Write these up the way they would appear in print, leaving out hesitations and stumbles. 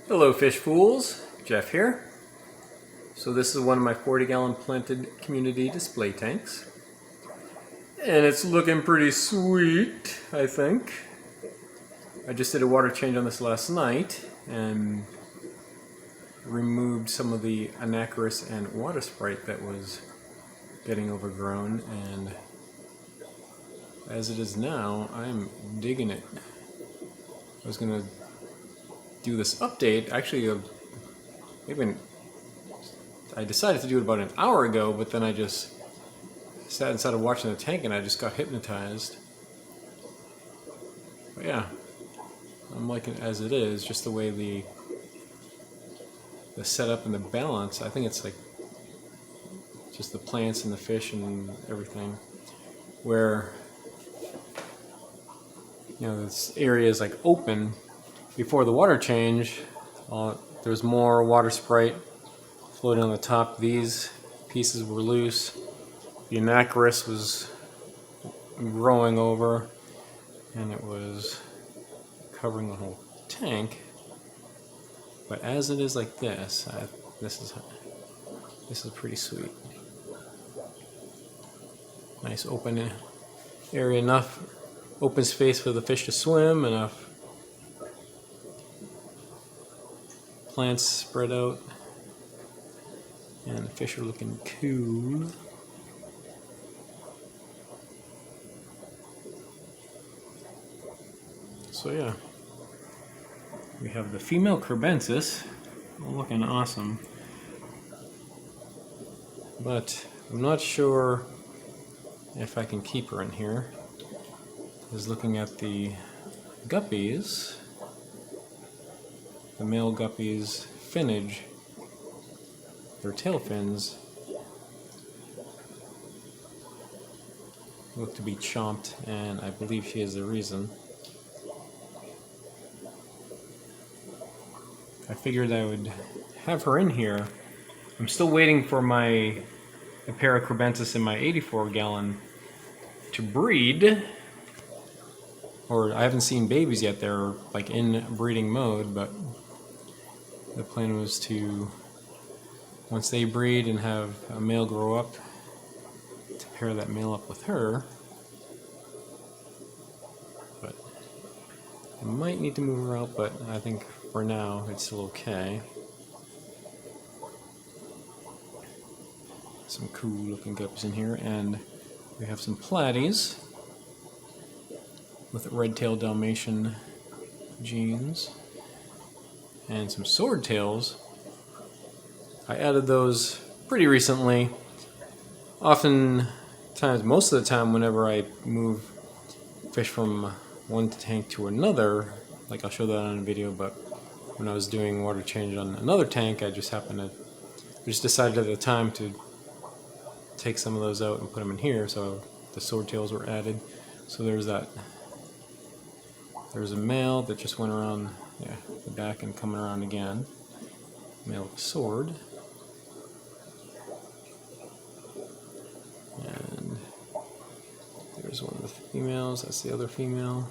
Hello fish fools, Jeff here. So this is one of my 40-gallon planted community display tanks. And it's looking pretty sweet, I think. I just did a water change on this last night and removed some of the anacharis and water sprite that was getting overgrown, and as it is now, I'm digging it. I was gonna do this update, actually I decided to do it about an hour ago, but then I just sat inside of watching the tank and I just got hypnotized. But yeah, I'm liking it as it is, just the way the setup and the balance. I think it's like just the plants and the fish and everything, where this area is like open. Before the water change, there's more water sprite floating on the top. These pieces were loose. The anacharis was growing over, and it was covering the whole tank. But as it is like this, this is pretty sweet. Nice open area, enough open space for the fish to swim, enough plants spread out, and the fish are looking cool. So yeah, we have the female Crebensis looking awesome, but I'm not sure if I can keep her in here. I was looking at the guppies. The male guppies' finnage, their tail fins, look to be chomped, and I believe she is the reason. I figured I would have her in here. I'm still waiting for my Apera Crebensis in my 84-gallon to breed, or I haven't seen babies yet. They're like in breeding mode, but the plan was to, once they breed and have a male grow up, to pair that male up with her. But I might need to move her out, but I think for now it's still okay. Some cool looking guppies in here, and we have some platies with red-tailed Dalmatian genes, and some swordtails. I added those pretty recently. Oftentimes, most of the time, whenever I move fish from one tank to another, like I'll show that on a video, but when I was doing water change on another tank, I just decided at the time to take some of those out and put them in here, so the swordtails were added. So there's that. There's a male that just went around the back and coming around again. Male with a sword. And there's one of the females. That's the other female.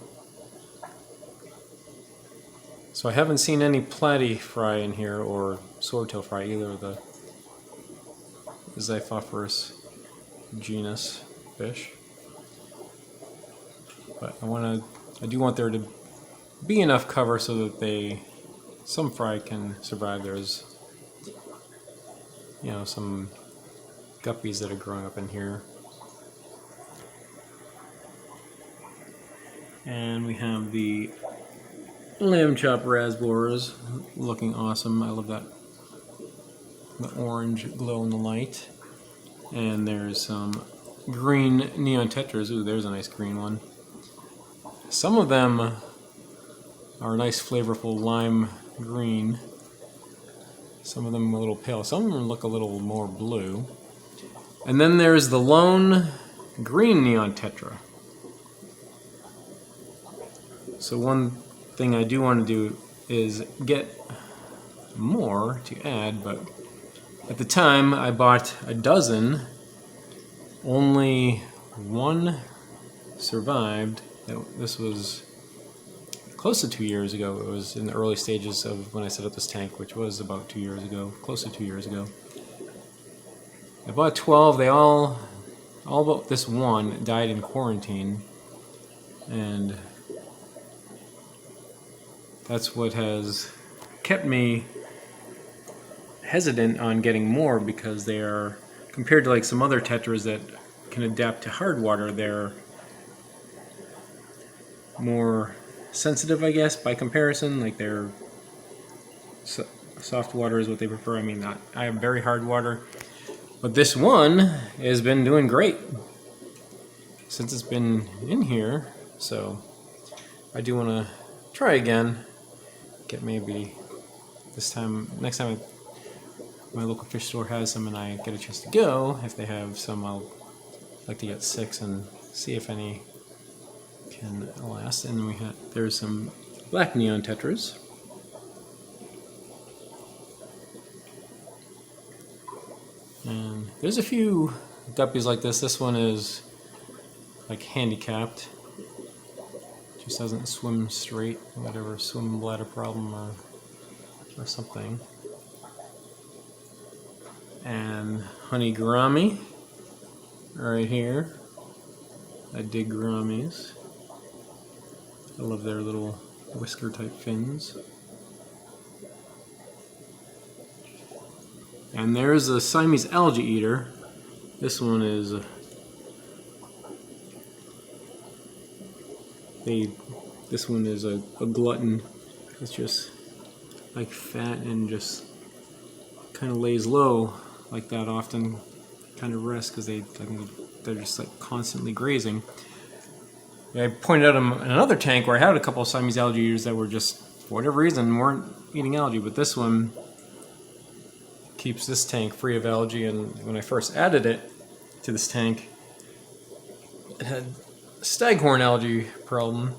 So I haven't seen any platy fry in here, or swordtail fry, either of the Xiphophorus genus fish. But I do want there to be enough cover so that some fry can survive. There's some guppies that are growing up in here. And we have the lamb chop rasbors looking awesome. I love that, the orange glow in the light. And there's some green neon tetras. Ooh, there's a nice green one. Some of them are a nice flavorful lime green. Some of them a little pale. Some of them look a little more blue. And then there's the lone green neon tetra. So one thing I do want to do is get more to add, but at the time I bought a dozen. Only one survived. This was close to 2 years ago. It was in the early stages of when I set up this tank, which was about 2 years ago, close to 2 years ago. I bought 12. They all but this one died in quarantine, and that's what has kept me hesitant on getting more, because they are, compared to like some other tetras that can adapt to hard water, they're more sensitive, I guess, by comparison. Like they're soft water is what they prefer. I mean, I have very hard water, but this one has been doing great since it's been in here. So I do want to try again. Get maybe this time, next time my local fish store has some and I get a chance to go, if they have some, I'll like to get 6 and see if any can last. And there's some black neon tetras. And there's a few guppies like this. This one is like handicapped. Just doesn't swim straight, whatever, swim bladder problem or something. And honey gourami right here. I dig gouramis. I love their little whisker type fins. And there's a Siamese algae eater. This one is a glutton. It's just like fat and just kind of lays low like that often, kind of rests because they're just like constantly grazing. I pointed out in another tank where I had a couple of Siamese algae eaters that were just, for whatever reason, weren't eating algae, but this one keeps this tank free of algae. And when I first added it to this tank, it had a staghorn algae problem,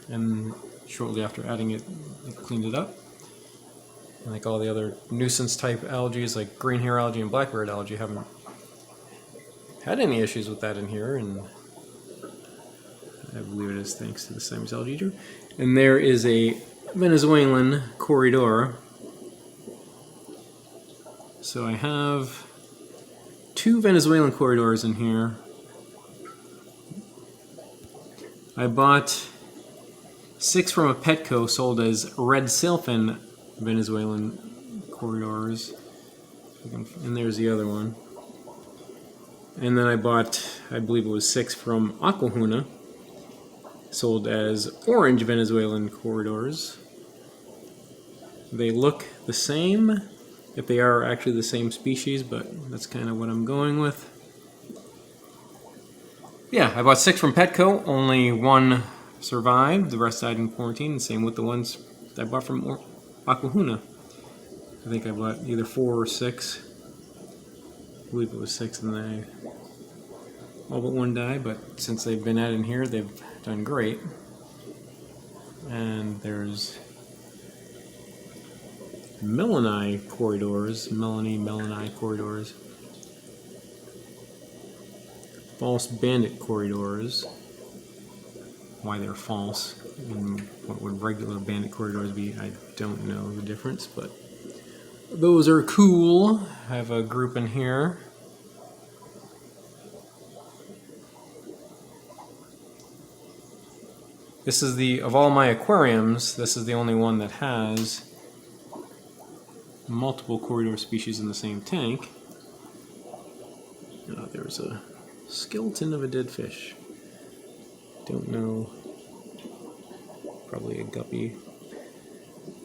and shortly after adding it, it cleaned it up. And like all the other nuisance type algae, like green hair algae and blackbird algae, haven't had any issues with that in here, and I believe it is thanks to the Siamese algae eater. And there is a Venezuelan corridor. So I have 2 Venezuelan corridors in here. I bought 6 from a Petco sold as red sailfin Venezuelan corridors. And there's the other one. And then I bought, I believe it was 6 from Aquahuna, sold as orange Venezuelan corridors. They look the same, if they are actually the same species, but that's kind of what I'm going with. Yeah, I bought 6 from Petco, only 1 survived, the rest died in quarantine, and same with the ones I bought from Aquahuna. I think I bought either 4 or 6. I believe it was 6, and they all but 1 died, but since they've been added in here, they've done great. And there's Melani corridors, Melani corridors, false bandit corridors. Why they're false and what would regular bandit corridors be, I don't know the difference, but those are cool. I have a group in here. This is of all my aquariums, this is the only one that has multiple corridor species in the same tank. There's a skeleton of a dead fish. Don't know. Probably a guppy,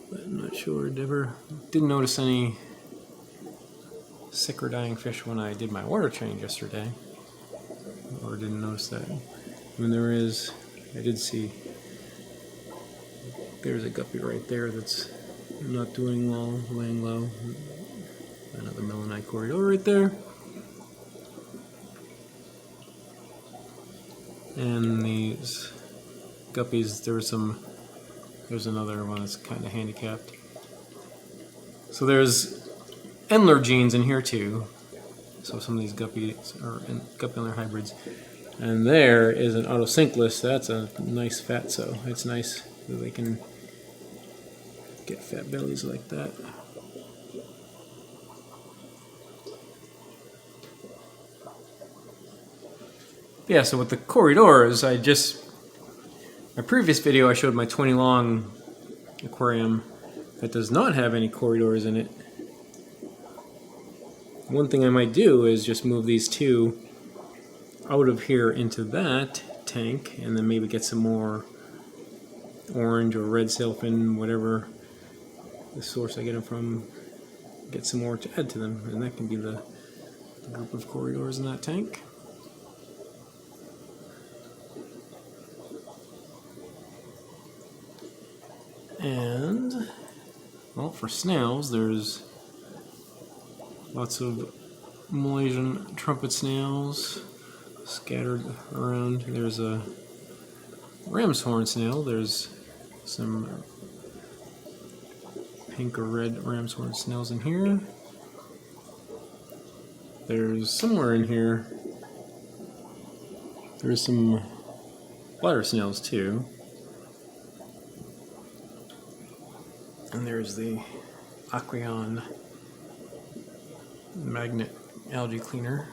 but I'm not sure. Didn't notice any sick or dying fish when I did my water change yesterday, or didn't notice that. I mean, I did see. There's a guppy right there that's not doing well, laying low. Another melanite corridor right there. And these guppies, there's another one that's kind of handicapped. So there's Endler genes in here too. So some of these guppies are guppy Endler hybrids. And there is an autosynclus. That's a nice fatso. It's nice. so they can get fat bellies like that. Yeah, so with the corridors, my previous video I showed my 20 long aquarium that does not have any corridors in it. One thing I might do is just move these two out of here into that tank, and then maybe get some more orange or red sailfin, whatever the source I get them from, get some more to add to them, and that can be the group of corridors in that tank. And, well, for snails, there's lots of Malaysian trumpet snails scattered around. There's a ram's horn snail. There's some pink or red ram's horn snails in here. There's somewhere in here, there's some bladder snails too. And there's the Aqueon magnet algae cleaner.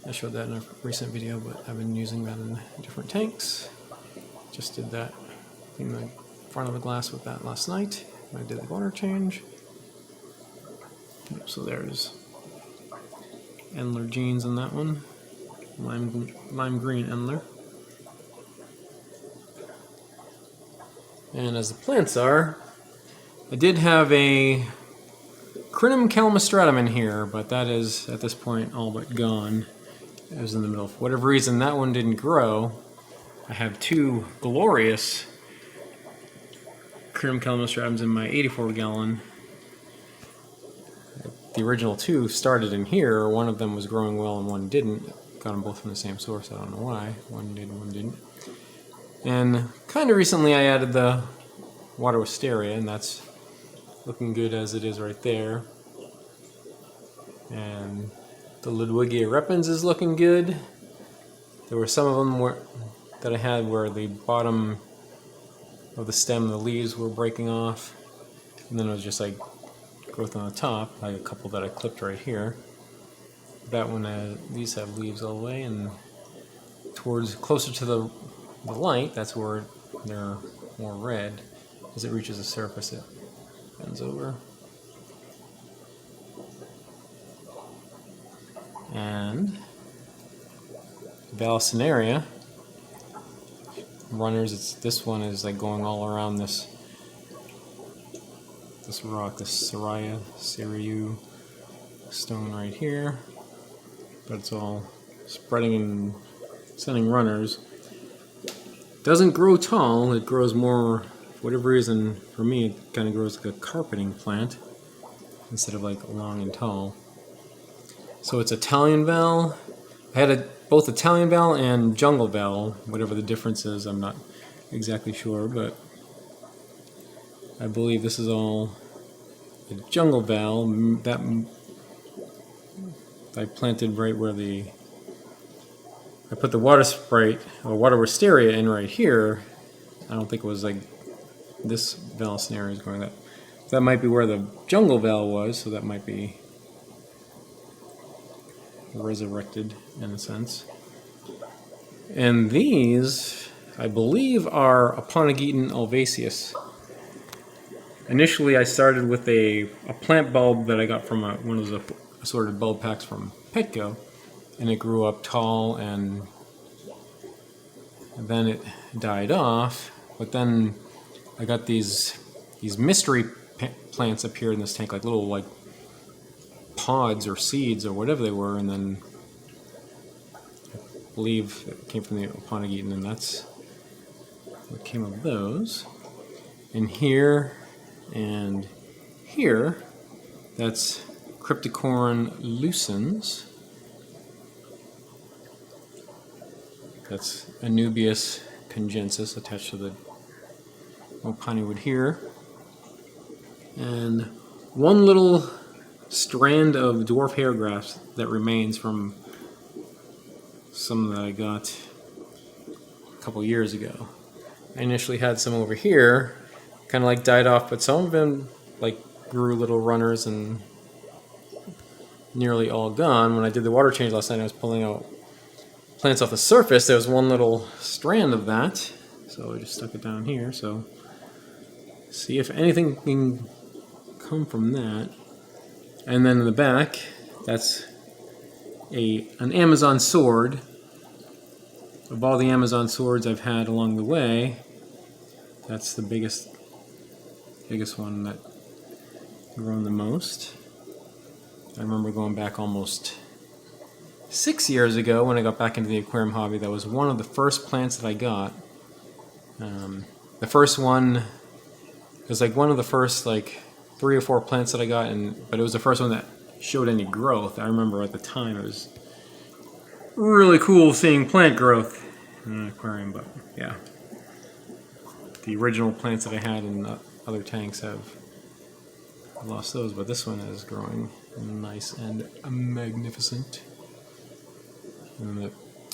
I showed that in a recent video, but I've been using that in different tanks. Just did that in the front of the glass with that last night when I did the water change. So there's Endler genes in that one, lime green Endler. And as the plants are, I did have a Crinum calamastratum in here, but that is at this point all but gone. It was in the middle. For whatever reason, that one didn't grow. I have two glorious Crinum calaamastratums in my 84 gallon. The original two started in here. One of them was growing well and one didn't. Got them both from the same source. I don't know why. One did, one didn't. And kind of recently I added the water wisteria, and that's looking good as it is right there. And the Ludwigia repens is looking good. There were some of them that I had where the bottom of the stem, the leaves were breaking off, and then it was just like growth on the top, like a couple that I clipped right here. That one, these have leaves all the way, and towards closer to the light, that's where they're more red. As it reaches the surface, it bends over. And Vallisneria runners, this one is like going all around this rock, this Siriu stone right here. But it's all spreading and sending runners. Doesn't grow tall, it grows more, for whatever reason, for me it kind of grows like a carpeting plant instead of like long and tall. So it's Italian Val. I had both Italian Val and Jungle Val, whatever the difference is, I'm not exactly sure, but I believe this is all a Jungle Val that I planted right where I put the water sprite, or water wisteria in right here. I don't think it was like this Vallisneria is going that. That might be where the Jungle Val was, so that might be resurrected in a sense. And these, I believe, are Aponogeton alvaceus. Initially, I started with a plant bulb that I got from one of those assorted bulb packs from Petco, and it grew up tall, and then it died off. But then I got these mystery plants appeared in this tank, like little like pods or seeds or whatever they were, and then I believe it came from the Aponogeton, and that's what came of those. And here and here, that's Cryptocorin lucens. That's Anubias congensis attached to the pineywood here. And one little strand of dwarf hair grafts that remains from some that I got couple years ago. I initially had some over here, kind of like died off, but some of them like grew little runners and nearly all gone. When I did the water change last night, I was pulling out plants off the surface. There was one little strand of that, so I just stuck it down here. So see if anything can come from that. And then in the back, that's an Amazon sword. Of all the Amazon swords I've had along the way, that's the biggest one that grown the most. I remember going back almost 6 years ago when I got back into the aquarium hobby. That was one of the first plants that I got. The first one was like one of the first like 3 or 4 plants that I got, but it was the first one that showed any growth. I remember at the time it was really cool seeing plant growth in an aquarium, but yeah. The original plants that I had in other tanks have lost those, but this one is growing nice and magnificent.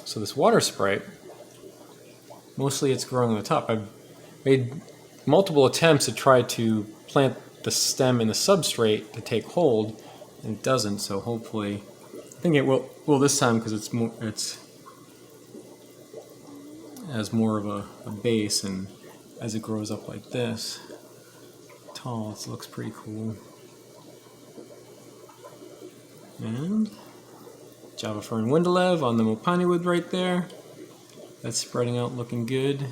So this water sprite, mostly it's growing on the top. I've made multiple attempts to try to plant the stem in the substrate to take hold, and it doesn't, so hopefully, I think it will this time, because it's has more of a base, and as it grows up like this tall, it looks pretty cool. And Java Fern Wendelev on the Mopani wood right there. That's spreading out, looking good.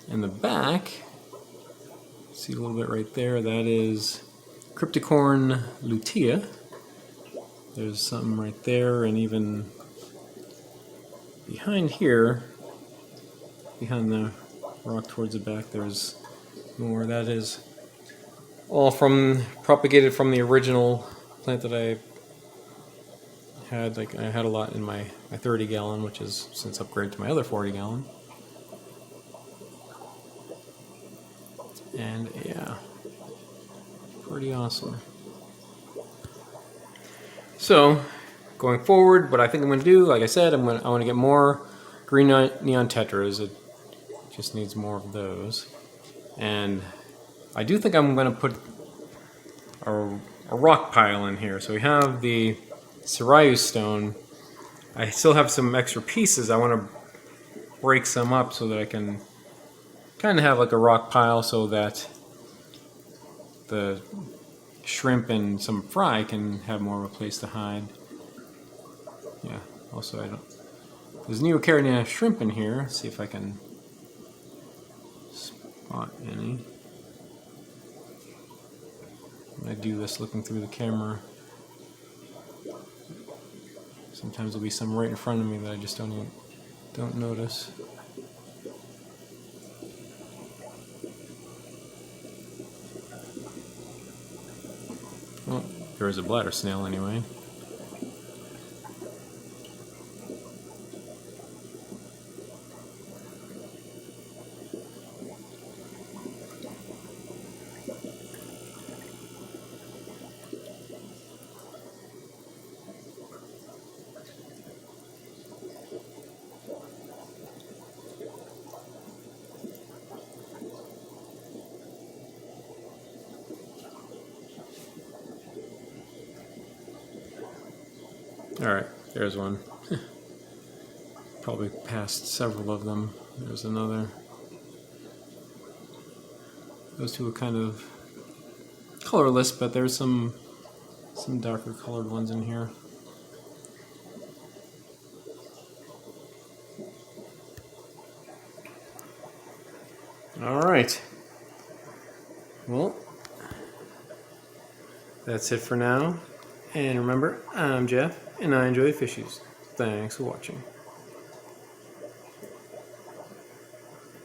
In the back, see a little bit right there, that is Crypticorn lutea. There's something right there, and even behind here, behind the rock towards the back, there's more. That is all propagated from the original plant that I had. Like, I had a lot in my 30 gallon, which is since upgraded to my other 40 gallon. And yeah, pretty awesome. So going forward, what I think I'm going to do, like I said, I want to get more green neon tetras. It just needs more of those. And I do think I'm going to put a rock pile in here. So we have the Sirayu stone. I still have some extra pieces. I want to break some up so that I can kind of have like a rock pile, so that the shrimp and some fry can have more of a place to hide. Yeah, also there's Neocaridina shrimp in here. Let's see if I can spot any. When I do this looking through the camera, sometimes there'll be some right in front of me that I just don't notice. Well, there's a bladder snail anyway. Alright, there's one. Probably passed several of them. There's another. Those two are kind of colorless, but there's some darker colored ones in here. Alright. Well, that's it for now. And remember, I'm Jeff, and I enjoy fishies. Thanks for watching.